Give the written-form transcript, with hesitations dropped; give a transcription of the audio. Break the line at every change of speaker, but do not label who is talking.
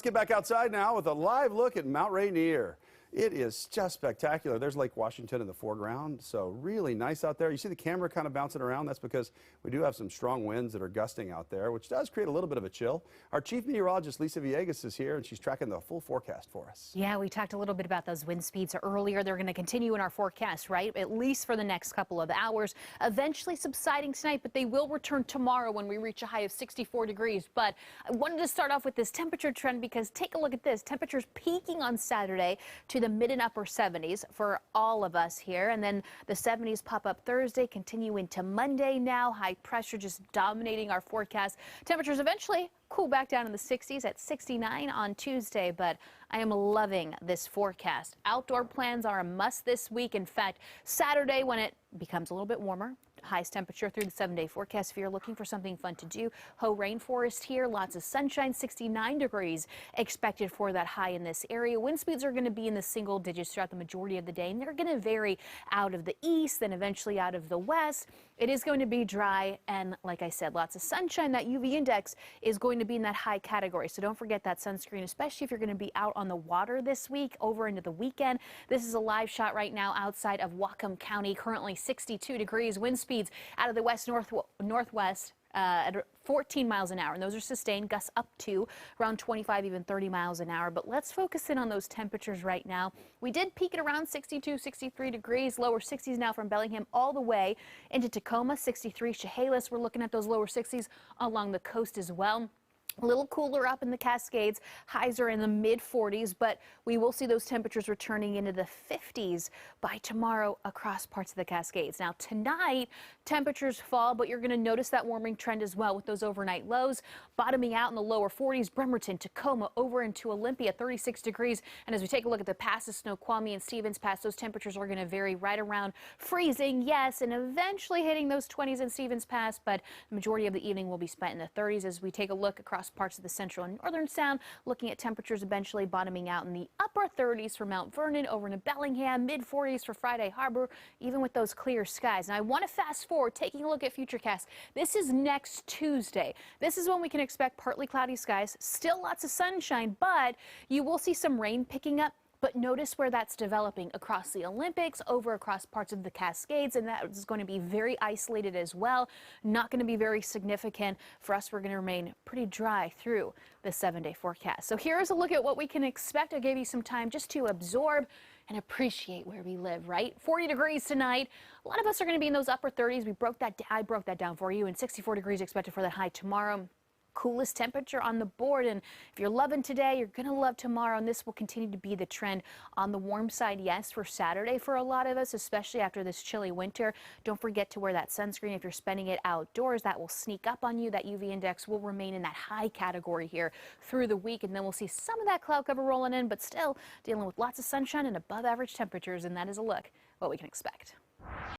Get back outside now with a live look at Mount Rainier. It is just spectacular. There's Lake Washington in the foreground, so really nice out there. You see the camera kind of bouncing around. That's because we do have some strong winds that are gusting out there, which does create a little bit of a chill. Our chief meteorologist, Lisa Villegas, is here, and she's tracking the full forecast for us.
Yeah, we talked a little bit about those wind speeds earlier. They're going to continue in our forecast, right? At least for the next couple of hours, eventually subsiding tonight, but they will return tomorrow when we reach a high of 64 degrees. But I wanted to start off with this temperature trend because take a look at this. Temperatures peaking on Saturday to the mid and upper 70s for all of us here. And then the 70s pop up Thursday, continue into Monday now. High pressure just dominating our forecast. Temperatures eventually cool back down in the 60s at 69 on Tuesday, but I am loving this forecast. Outdoor plans are a must this week. In fact, Saturday when it becomes a little bit warmer, highest temperature through the 7-day forecast. If you're looking for something fun to do, Hoh Rainforest here, lots of sunshine, 69 degrees expected for that high in this area. Wind speeds are going to be in the single digits throughout the majority of the day, and they're going to vary out of the east, then eventually out of the west. It is going to be dry, and like I said, lots of sunshine. That UV index is going to be in that high category, so don't forget that sunscreen, especially if you're going to be out on the water this week over into the weekend. This is a live shot right now outside of Whatcom County, currently 62 degrees. Wind speeds out of the west-northwest at 14 miles an hour, and those are sustained, gusts up to around 25, even 30 miles an hour. But let's focus in on those temperatures right now. We did peak at around 62, 63 degrees, lower 60s now from Bellingham all the way into Tacoma, 63. Chehalis, we're looking at those lower 60s along the coast as well. A little cooler up in the Cascades. Highs are in the mid-40s, but we will see those temperatures returning into the 50s by tomorrow across parts of the Cascades. Now, tonight, temperatures fall, but you're going to notice that warming trend as well with those overnight lows bottoming out in the lower 40s. Bremerton, Tacoma, over into Olympia, 36 degrees. And as we take a look at the passes, Snoqualmie and Stevens Pass, those temperatures are going to vary right around freezing, yes, and eventually hitting those 20s in Stevens Pass, but the majority of the evening will be spent in the 30s as we take a look across parts of the central and northern sound, looking at temperatures eventually bottoming out in the upper 30s for Mount Vernon, over into Bellingham, mid 40s for Friday Harbor, even with those clear skies. And I want to fast forward, taking a look at Futurecast. This is next Tuesday. This is when we can expect partly cloudy skies, still lots of sunshine, but you will see some rain picking up. But notice where that's developing across the Olympics, over across parts of the Cascades, and that is going to be very isolated as well. Not going to be very significant for us. We're going to remain pretty dry through the 7-day forecast. So here's a look at what we can expect. I gave you some time just to absorb and appreciate where we live, right? 40 degrees tonight. A lot of us are going to be in those upper 30s. I broke that down for you, and 64 degrees expected for that high tomorrow. Coolest temperature on the board, and if you're loving today, you're gonna love tomorrow, and this will continue to be the trend on the warm side. Yes, for Saturday for a lot of us, especially after this chilly winter. Don't forget to wear that sunscreen if you're spending it outdoors. That will sneak up on you. That UV index will remain in that high category here through the week, and then we'll see some of that cloud cover rolling in, but still dealing with lots of sunshine and above average temperatures, and that is a look what we can expect.